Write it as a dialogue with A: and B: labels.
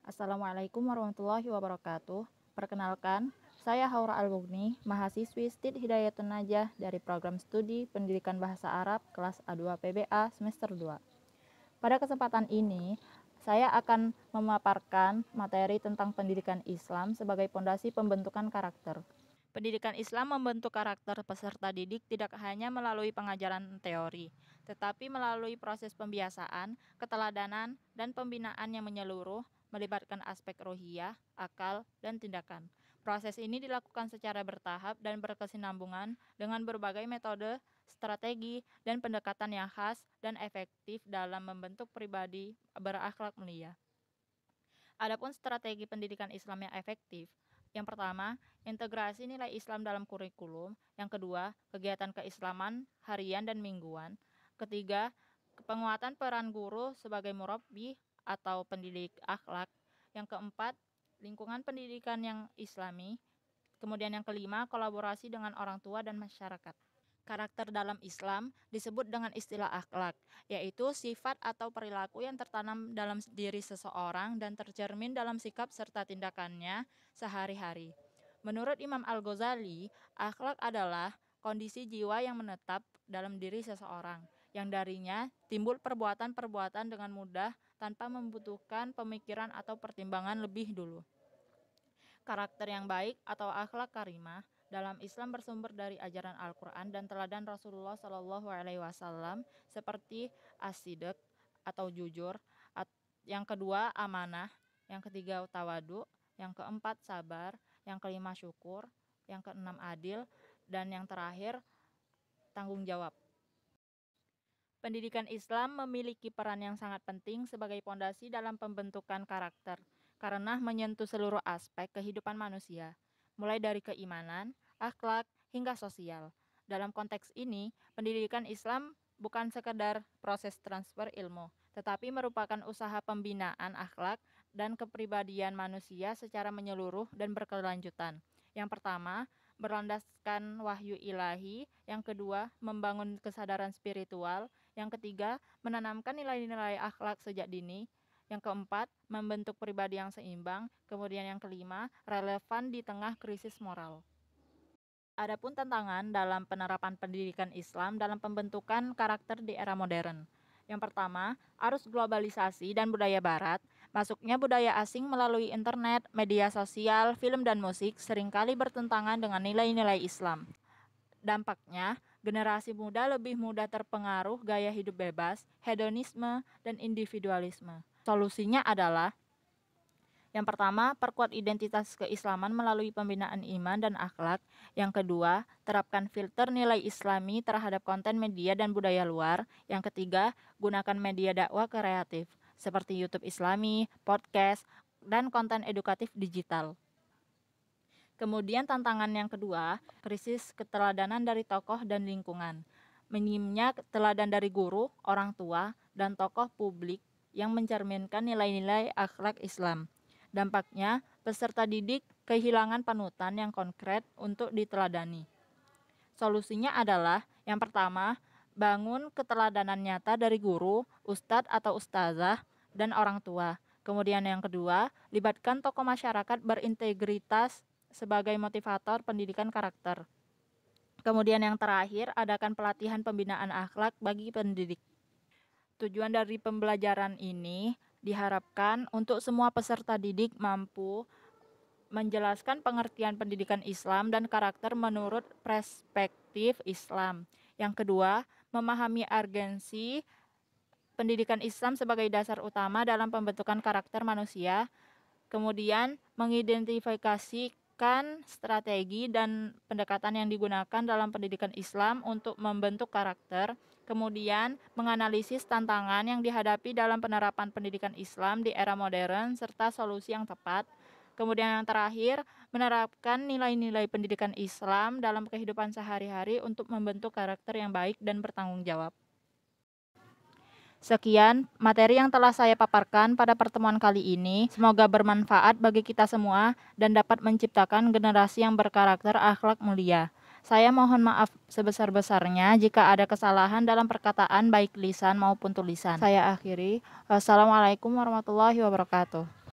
A: Assalamualaikum warahmatullahi wabarakatuh. Perkenalkan, saya Haura Al-Mughni, mahasiswi STID Hidayatun Najah dari program studi Pendidikan Bahasa Arab kelas A2 PBA semester 2. Pada kesempatan ini, saya akan memaparkan materi tentang pendidikan Islam sebagai pondasi pembentukan karakter. Pendidikan Islam membentuk karakter peserta didik tidak hanya melalui pengajaran teori, tetapi melalui proses pembiasaan, keteladanan, dan pembinaan yang menyeluruh, melibatkan aspek rohiyah, akal, dan tindakan. Proses ini dilakukan secara bertahap dan berkesinambungan dengan berbagai metode, strategi, dan pendekatan yang khas dan efektif dalam membentuk pribadi berakhlak mulia. Adapun strategi pendidikan Islam yang efektif, yang pertama, integrasi nilai Islam dalam kurikulum. Yang kedua, kegiatan keislaman harian dan mingguan. Ketiga, penguatan peran guru sebagai murabbi atau pendidik akhlak. Yang keempat, lingkungan pendidikan yang islami. Kemudian yang kelima, kolaborasi dengan orang tua dan masyarakat. Karakter dalam Islam disebut dengan istilah akhlak, yaitu sifat atau perilaku yang tertanam dalam diri seseorang dan tercermin dalam sikap serta tindakannya sehari-hari. Menurut Imam Al-Ghazali, akhlak adalah kondisi jiwa yang menetap dalam diri seseorang, yang darinya timbul perbuatan-perbuatan dengan mudah tanpa membutuhkan pemikiran atau pertimbangan lebih dulu. Karakter yang baik atau akhlak karimah dalam Islam bersumber dari ajaran Al-Quran dan teladan Rasulullah Shallallahu Alaihi Wasallam seperti as-sidq atau jujur, yang kedua amanah, yang ketiga tawadu, yang keempat sabar, yang kelima syukur, yang keenam adil, dan yang terakhir tanggung jawab. Pendidikan Islam memiliki peran yang sangat penting sebagai pondasi dalam pembentukan karakter, karena menyentuh seluruh aspek kehidupan manusia, mulai dari keimanan, akhlak, hingga sosial. Dalam konteks ini, pendidikan Islam bukan sekedar proses transfer ilmu, tetapi merupakan usaha pembinaan akhlak dan kepribadian manusia secara menyeluruh dan berkelanjutan. Yang pertama, berlandaskan wahyu ilahi. Yang kedua, membangun kesadaran spiritual. Yang ketiga, menanamkan nilai-nilai akhlak sejak dini. Yang keempat, membentuk pribadi yang seimbang. Kemudian yang kelima, relevan di tengah krisis moral. Adapun tantangan dalam penerapan pendidikan Islam dalam pembentukan karakter di era modern. Yang pertama, arus globalisasi dan budaya barat. Masuknya budaya asing melalui internet, media sosial, film dan musik seringkali bertentangan dengan nilai-nilai Islam. Dampaknya, generasi muda lebih mudah terpengaruh gaya hidup bebas, hedonisme, dan individualisme. Solusinya adalah yang pertama, perkuat identitas keislaman melalui pembinaan iman dan akhlak. Yang kedua, terapkan filter nilai islami terhadap konten media dan budaya luar. Yang ketiga, gunakan media dakwah kreatif seperti YouTube Islami, podcast, dan konten edukatif digital. Kemudian tantangan yang kedua, krisis keteladanan dari tokoh dan lingkungan. Minimnya teladan dari guru, orang tua, dan tokoh publik yang mencerminkan nilai-nilai akhlak Islam. Dampaknya, peserta didik kehilangan panutan yang konkret untuk diteladani. Solusinya adalah, yang pertama, bangun keteladanan nyata dari guru, ustadz atau ustazah, dan orang tua. Kemudian yang kedua, libatkan tokoh masyarakat berintegritas sebagai motivator pendidikan karakter. Kemudian yang terakhir, adakan pelatihan pembinaan akhlak bagi pendidik. Tujuan dari pembelajaran ini diharapkan untuk semua peserta didik mampu menjelaskan pengertian pendidikan Islam dan karakter menurut perspektif Islam. Yang kedua, memahami urgensi pendidikan Islam sebagai dasar utama dalam pembentukan karakter manusia. Kemudian, mengidentifikasikan strategi dan pendekatan yang digunakan dalam pendidikan Islam untuk membentuk karakter. Kemudian, menganalisis tantangan yang dihadapi dalam penerapan pendidikan Islam di era modern serta solusi yang tepat. Kemudian yang terakhir, menerapkan nilai-nilai pendidikan Islam dalam kehidupan sehari-hari untuk membentuk karakter yang baik dan bertanggung jawab. Sekian materi yang telah saya paparkan pada pertemuan kali ini. Semoga bermanfaat bagi kita semua dan dapat menciptakan generasi yang berkarakter akhlak mulia. Saya mohon maaf sebesar-besarnya jika ada kesalahan dalam perkataan baik lisan maupun tulisan. Saya akhiri. Wassalamualaikum warahmatullahi wabarakatuh.